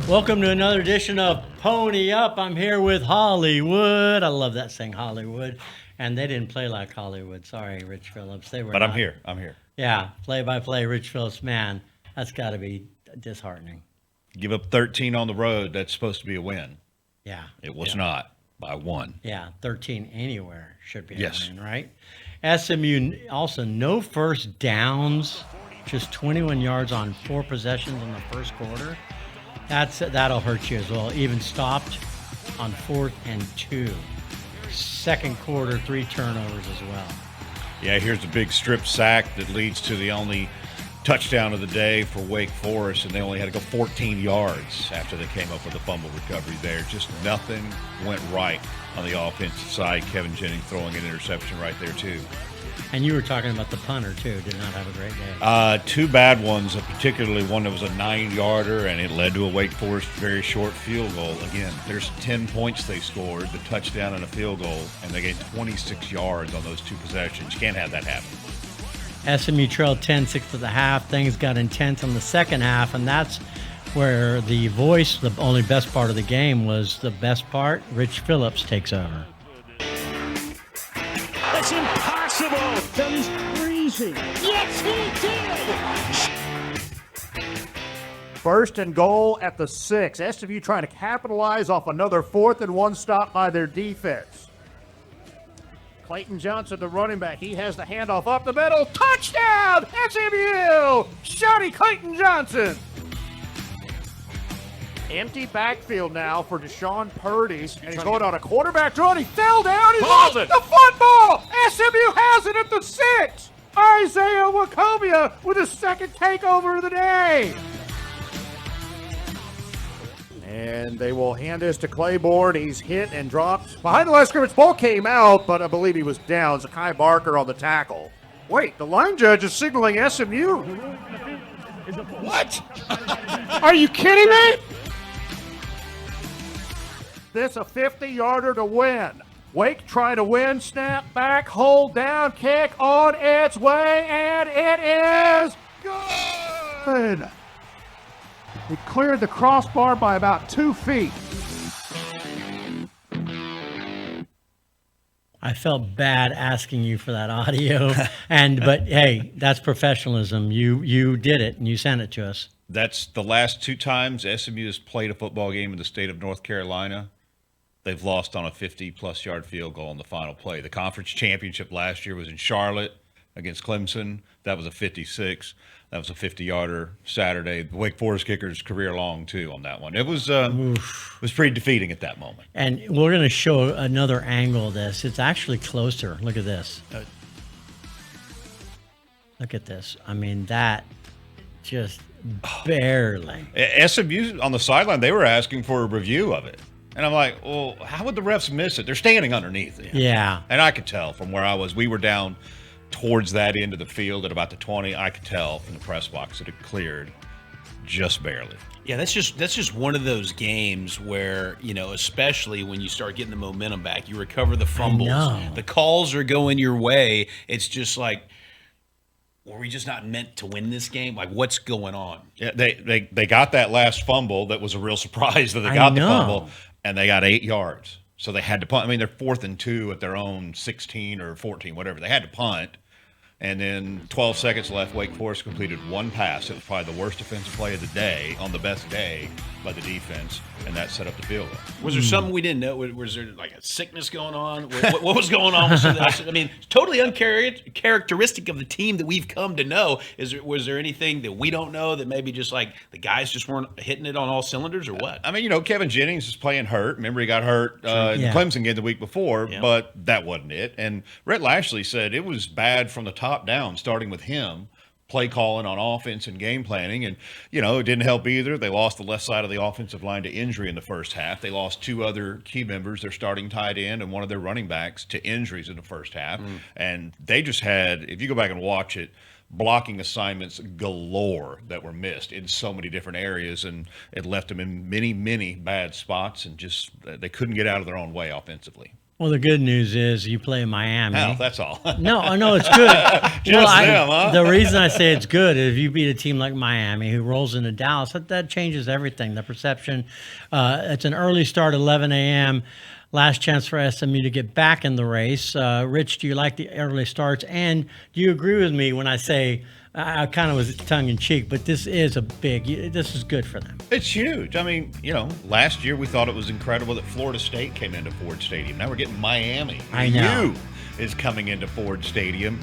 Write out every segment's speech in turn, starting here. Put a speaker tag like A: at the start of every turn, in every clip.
A: Welcome to another edition of Pony Up. I'm here with Hollywood. I love that thing, Hollywood. And they didn't play like Hollywood. Sorry, Rich Phillips. They were
B: But
A: not.
B: I'm here. I'm here.
A: Yeah, play-by-play, Rich Phillips. Man, that's got to be disheartening.
B: Give up 13 on the road. That's supposed to be a win.
A: Yeah.
B: It was not by one.
A: Yeah, 13 anywhere should be a
B: Yes.
A: win, right? SMU also no first downs, just 21 yards on 4 possessions in the first quarter. That'll hurt you as well. Even stopped on 4th and 2. Second quarter, 3 turnovers as well.
B: Yeah, here's a big strip sack that leads to the only touchdown of the day for Wake Forest, and they only had to go 14 yards after they came up with a fumble recovery there. Just nothing went right on the offensive side. Kevin Jennings throwing an interception right there, too.
A: And you were talking about the punter, too. Did not have a great day.
B: 2 bad ones, particularly one that was a 9-yarder, and it led to a Wake Forest very short field goal. Again, there's 10 points they scored, the touchdown and a field goal, and they gained 26 yards on those 2 possessions. You can't have that happen.
A: SMU trailed 10-6 at the half. Things got intense in the second half, and that's where the voice, the only best part of the game, was the best part. Rich Phillips takes over.
C: That's impossible. That is crazy. Yes, he did.
D: First and goal at the 6. SMU trying to capitalize off another 4th and 1 stop by their defense. Clayton Johnson, the running back, he has the handoff up the middle. Touchdown, SMU! Shotty Clayton Johnson. Empty backfield now for Deshaun Purdy, and he's going on a quarterback run. He fell down. He lost the football. SMU has it at the 6. Isaiah Wachovia with his second takeover of the day. And they will hand this to Claiborne. He's hit and dropped. Behind the line of scrimmage, ball came out, but I believe he was down. Zakai Barker on the tackle. Wait, the line judge is signaling SMU. What? Are you kidding me? This a 50-yarder to win. Wake trying to win, snap back, hold down, kick on its way, and it is good. He cleared the crossbar by about 2 feet.
A: I felt bad asking you for that audio, but hey, that's professionalism. You did it, and you sent it to us.
B: That's the last 2 times SMU has played a football game in the state of North Carolina. They've lost on a 50-plus yard field goal on the final play. The conference championship last year was in Charlotte against Clemson. That was a 56. That was a 50-yarder Saturday. The Wake Forest kicker's career long, too, on that one. It was pretty defeating at that moment.
A: And we're going to show another angle of this. It's actually closer. Look at this. Look at this. I mean, that just barely.
B: SMU on the sideline, they were asking for a review of it. And I'm like, well, how would the refs miss it? They're standing underneath it.
A: Yeah.
B: And I could tell from where I was. We were down towards that end of the field at about the 20. I could tell from the press box that it cleared just barely.
E: Yeah, that's just one of those games where, especially when you start getting the momentum back, you recover the fumbles, the calls are going your way. It's just like, were we just not meant to win this game? Like, what's going on?
B: Yeah, they got that last fumble. That was a real surprise that they got the fumble, and they got 8 yards. So they had to punt. I mean, they're 4th and 2 at their own 16 or 14, whatever. They had to punt. And then 12 seconds left, Wake Forest completed 1 pass. It was probably the worst defensive play of the day on the best day by the defense, and that set up the field goal.
E: Was there something we didn't know? Was there like a sickness going on? What was going on with this? I mean, totally uncharacteristic of the team that we've come to know. Was there anything that we don't know that maybe just like the guys just weren't hitting it on all cylinders or what?
B: I mean, Kevin Jennings is playing hurt. Remember, he got hurt in the Clemson game the week before, but that wasn't it. And Rhett Lashlee said it was bad from the top down, starting with him. Play calling on offense and game planning. And, it didn't help either. They lost the left side of the offensive line to injury in the first half. They lost 2 other key members, their starting tight end and one of their running backs, to injuries in the first half. And they just had, if you go back and watch it, blocking assignments galore that were missed in so many different areas. And it left them in many, many bad spots, and just they couldn't get out of their own way offensively.
A: Well, the good news is you play Miami.
B: Hell, that's all.
A: No, I know it's good.
B: them, huh?
A: The reason I say it's good is if you beat a team like Miami who rolls into Dallas, that changes everything. The perception. It's an early start, 11 a.m. Last chance for SMU to get back in the race. Rich, do you like the early starts? And do you agree with me when I say I kind of was tongue in cheek, but this is this is good for them.
B: It's huge. I mean, last year we thought it was incredible that Florida State came into Ford Stadium. Now we're getting Miami.
A: I know.
B: Is coming into Ford Stadium.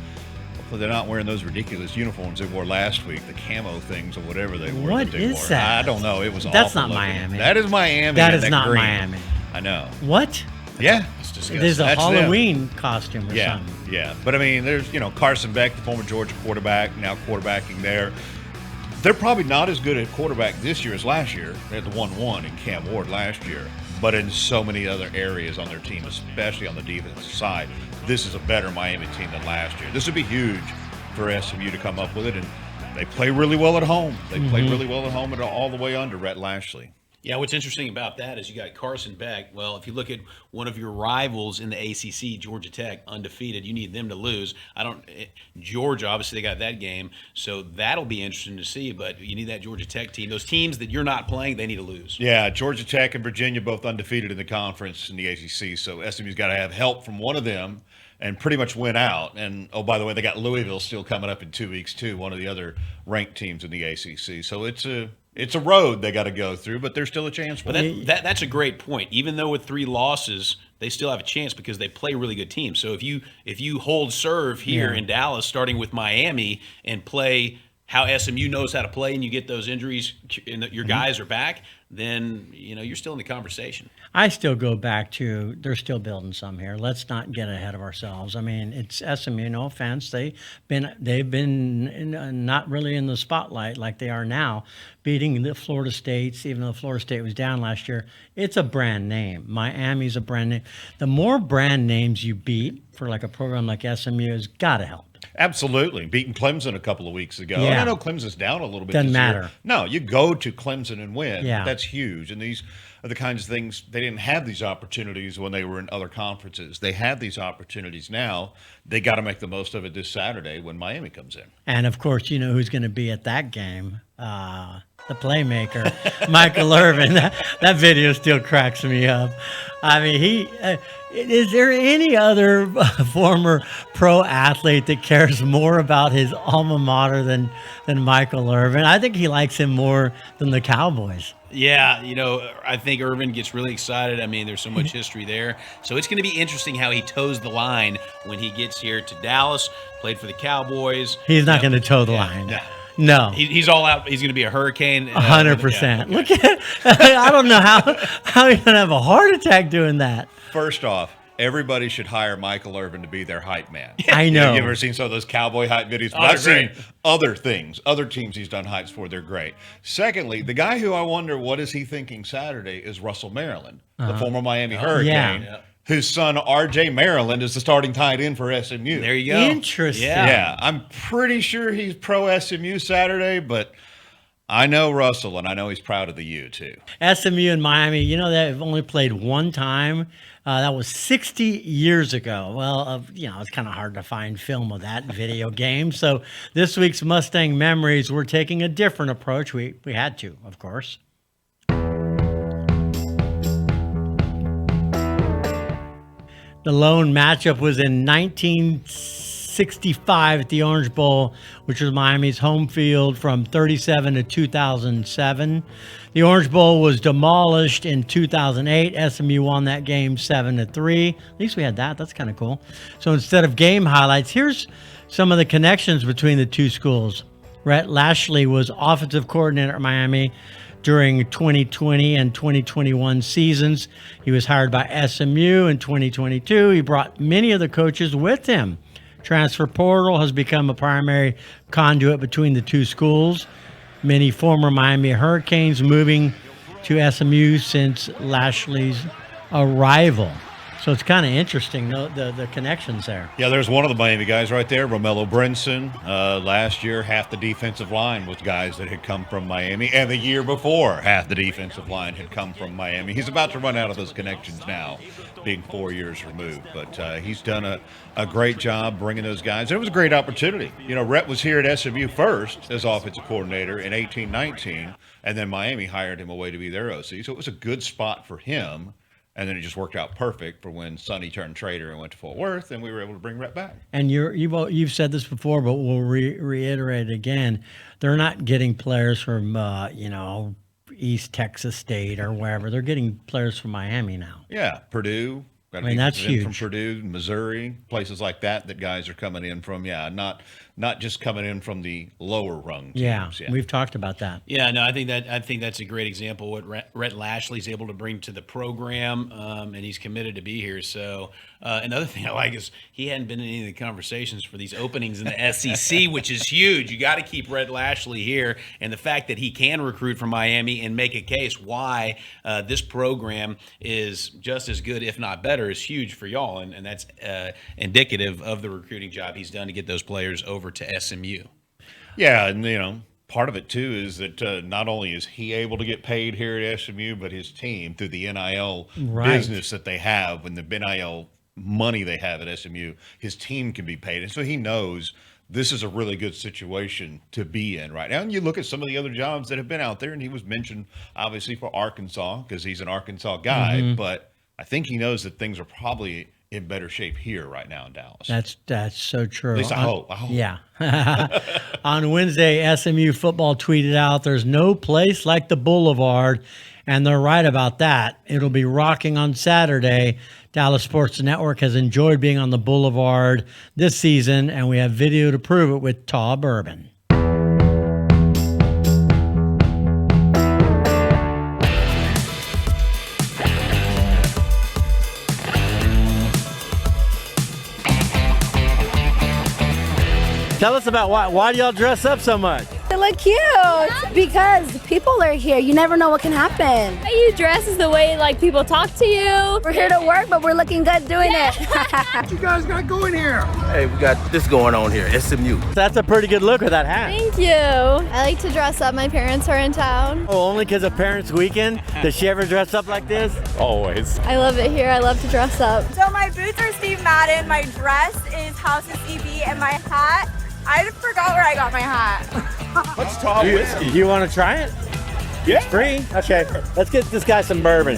B: Hopefully they're not wearing those ridiculous uniforms they wore last week, the camo things or whatever they wore.
A: What is that?
B: I don't know. It was
A: That's
B: awful
A: not
B: looking.
A: Miami.
B: That is Miami.
A: That
B: and
A: is not
B: green.
A: Miami.
B: I know.
A: What?
B: Yeah.
A: There's a
B: That's
A: Halloween costume or something.
B: Yeah. But I mean, there's, Carson Beck, the former Georgia quarterback, now quarterbacking there. They're probably not as good at quarterback this year as last year. They had the 1-1 in Cam Ward last year. But in so many other areas on their team, especially on the defensive side, this is a better Miami team than last year. This would be huge for SMU to come up with it. And they play really well at home. They play really well at home and all the way under Rhett Lashlee.
E: Yeah, what's interesting about that is you got Carson Beck. Well, if you look at one of your rivals in the ACC, Georgia Tech, undefeated, you need them to lose. Georgia, obviously, they got that game, so that'll be interesting to see. But you need that Georgia Tech team. Those teams that you're not playing, they need to lose.
B: Yeah, Georgia Tech and Virginia both undefeated in the conference in the ACC, so SMU's got to have help from one of them and pretty much win out. And, oh, by the way, they got Louisville still coming up in 2 weeks, too, one of the other ranked teams in the ACC. So it's a road they got to go through, but there's still a chance for
E: them. But that's a great point. Even though with 3 losses, they still have a chance because they play really good teams. So if you hold serve here in Dallas, starting with Miami, and play how SMU knows how to play, and you get those injuries and your guys are back, then you're still in the conversation.
A: I still go back to they're still building some here. Let's not get ahead of ourselves. I mean, it's SMU. No offense, they've been not really in the spotlight like they are now, beating the Florida States. Even though Florida State was down last year, it's a brand name. Miami's a brand name. The more brand names you beat for like a program like SMU has got to help.
B: Absolutely. Beating Clemson a couple of weeks ago.
A: Yeah.
B: I know Clemson's down a little bit.
A: Doesn't
B: this
A: matter.
B: Year. No, you go to Clemson and win.
A: Yeah.
B: That's huge. And these are the kinds of things, they didn't have these opportunities when they were in other conferences. They have these opportunities now. They got to make the most of it this Saturday when Miami comes in.
A: And, of course, you know who's going to be at that game? The playmaker, Michael Irvin. That video still cracks me up. I mean, is there any other former pro athlete that cares more about his alma mater than Michael Irvin? I think he likes him more than the Cowboys.
E: Yeah, I think Irvin gets really excited. I mean, there's so much history there. So it's going to be interesting how he toes the line when he gets here to Dallas, played for the Cowboys.
A: He's not going to toe the line.
E: Yeah.
A: No,
E: he's all out. He's going to be a hurricane.
A: 100%. Look at. I don't know how he's going to have a heart attack doing that.
B: First off, everybody should hire Michael Irvin to be their hype man.
A: I know.
B: You've ever seen some of those cowboy hype videos? But I've seen other things, other teams he's done hypes for. They're great. Secondly, the guy who I wonder what is he thinking Saturday is Russell Maryland, the former Miami Hurricane.
A: Yeah.
B: Whose son, R.J. Maryland, is the starting tight end for SMU.
E: There you go.
A: Interesting.
B: Yeah, I'm pretty sure he's pro SMU Saturday, but I know Russell, and I know he's proud of the U, too.
A: SMU and Miami, they've only played one time. That was 60 years ago. Well, it's kind of hard to find film of that video game. So this week's Mustang Memories, we're taking a different approach. We had to, of course. The lone matchup was in 1965 at the Orange Bowl, which was Miami's home field from 37 to 2007. The Orange Bowl was demolished in 2008. SMU won that game 7-3. At least we had that. That's kind of cool. So instead of game highlights, here's some of the connections between the two schools. Rhett Lashlee was offensive coordinator at Miami during 2020 and 2021 seasons. He was hired by SMU in 2022. He brought many of the coaches with him. Transfer portal has become a primary conduit between the two schools. Many former Miami Hurricanes moving to SMU since Lashlee's arrival. So it's kind of interesting, the connections there.
B: Yeah, there's one of the Miami guys right there, Romello Brinson. Last year, half the defensive line was guys that had come from Miami, and the year before, half the defensive line had come from Miami. He's about to run out of those connections now, being 4 years removed, but he's done a great job bringing those guys. And it was a great opportunity. You know, Rhett was here at SMU first as offensive coordinator in 18-19, and then Miami hired him away to be their OC, so it was a good spot for him. And then it just worked out perfect for when Sonny turned trader and went to Fort Worth, and we were able to bring Rhett back.
A: And you've said this before, but we'll reiterate it again. They're not getting players from East Texas State or wherever. They're getting players from Miami now.
B: Yeah, Purdue.
A: I mean, that's huge.
B: From Purdue, Missouri, places like that guys are coming in from. Yeah, not just coming in from the lower rung teams.
A: Yeah, we've talked about that.
E: Yeah, no, I think that's a great example of what Rhett Lashlee's able to bring to the program, and he's committed to be here. So another thing I like is he hadn't been in any of the conversations for these openings in the SEC, which is huge. You got to keep Rhett Lashlee here, and the fact that he can recruit from Miami and make a case why this program is just as good, if not better, is huge for y'all, and that's indicative of the recruiting job he's done to get those players over to SMU.
B: Yeah, and part of it too is that not only is he able to get paid here at SMU, but his team through the NIL business that they have, and the NIL money they have at SMU, his team can be paid, and so he knows this is a really good situation to be in right now. And you look at some of the other jobs that have been out there, and he was mentioned obviously for Arkansas because he's an Arkansas guy, but I think he knows that things are probably in better shape here right now in Dallas.
A: That's so true.
B: At least I hope.
A: Yeah. On Wednesday, SMU football tweeted out, "There's no place like the Boulevard," and they're right about that. It'll be rocking on Saturday. Dallas Sports Network has enjoyed being on the Boulevard this season, and we have video to prove it with Todd Urban. Tell us about why do y'all dress up so much?
F: They look cute because people are here. You never know what can happen.
G: How you dress is the way people talk to you.
F: We're here to work, but we're looking good doing it.
C: What you guys got going here?
H: Hey, we got this going on here, SMU.
A: That's a pretty good look with that hat.
G: Thank you. I like to dress up. My parents are in town.
A: Oh, only because of Parents' Weekend? Does she ever dress up like this?
H: Always.
G: I love it here. I love to dress up.
I: So my boots are Steve Madden, my dress is House of CB, and my hat, I forgot where I got my hat.
H: What's tall whiskey?
A: You want to try it?
H: Yeah.
A: It's free? Okay. Let's get this guy some bourbon.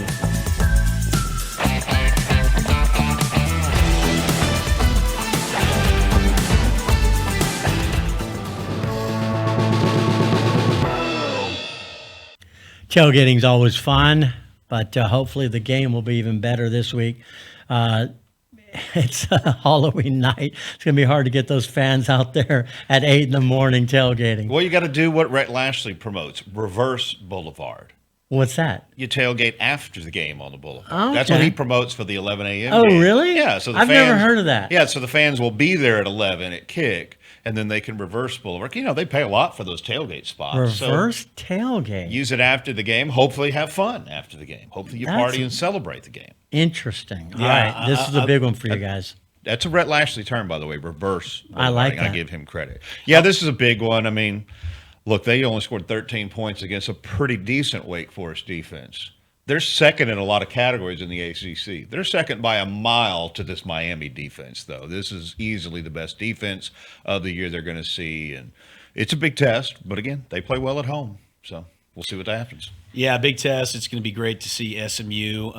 A: Tailgating's always fun, but hopefully the game will be even better this week. It's Halloween night. It's going to be hard to get those fans out there at 8 in the morning tailgating.
B: Well, you got to do what Rhett Lashlee promotes, reverse Boulevard.
A: What's that?
B: You tailgate after the game on the Boulevard.
A: Oh,
B: That's
A: okay.
B: what he promotes for the 11 a.m.
A: Oh,
B: game.
A: really?
B: Yeah. So
A: I've never heard of that.
B: Yeah, so the fans will be there at 11 at kick, and then they can reverse Boulevard. They pay a lot for those tailgate spots.
A: Reverse tailgate.
B: Use it after the game. Hopefully have fun after the game. Hopefully you party and celebrate the game.
A: Interesting. All
B: Yeah,
A: right. This is a big one for you guys.
B: That's a Rhett Lashlee term, by the way, reverse Boulevard.
A: I like that.
B: I give him credit. Yeah, this is a big one. I mean, look, they only scored 13 points against a pretty decent Wake Forest defense. They're second in a lot of categories in the ACC. They're second by a mile to this Miami defense, though. This is easily the best defense of the year they're going to see. And it's a big test, but again, they play well at home. So we'll see what happens.
E: Yeah, big test. It's going to be great to see SMU.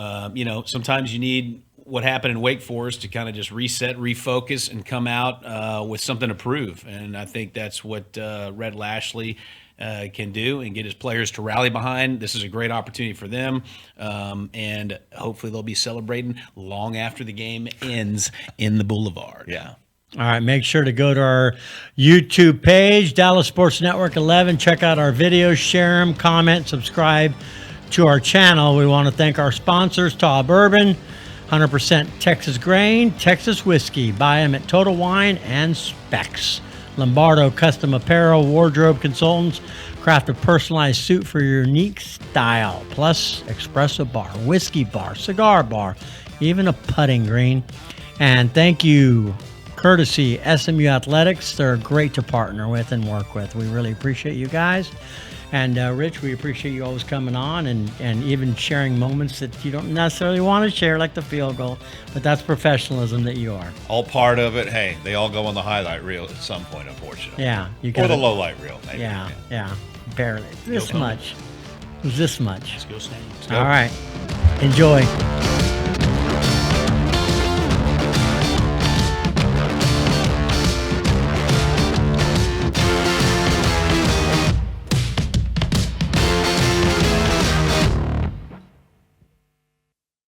E: Sometimes you need what happened in Wake Forest to kind of just reset, refocus, and come out with something to prove. And I think that's what Rhett Lashlee can do and get his players to rally behind. This is a great opportunity for them, and hopefully they'll be celebrating long after the game ends in the Boulevard.
B: Yeah.
A: All right, make sure to go to our YouTube page, Dallas Sports Network 11. Check out our videos, share them, comment, subscribe to our channel. We want to thank our sponsors, Todd Urban, 100% Texas grain, Texas whiskey. Buy them at Total Wine and Specs. Lombardo Custom Apparel, Wardrobe Consultants, craft a personalized suit for your unique style. Plus, Espresso Bar, Whiskey Bar, Cigar Bar, even a putting green. And thank you, courtesy SMU Athletics. They're great to partner with and work with. We really appreciate you guys. And Rich, we appreciate you always coming on and even sharing moments that you don't necessarily want to share, like the field goal. But that's professionalism that you are.
B: All part of it. Hey, they all go on the highlight reel at some point, unfortunately.
A: Yeah.
B: Or the low light reel, maybe.
A: Yeah. Barely. This much. This much.
E: Let's go, Sam.
A: All right. Enjoy.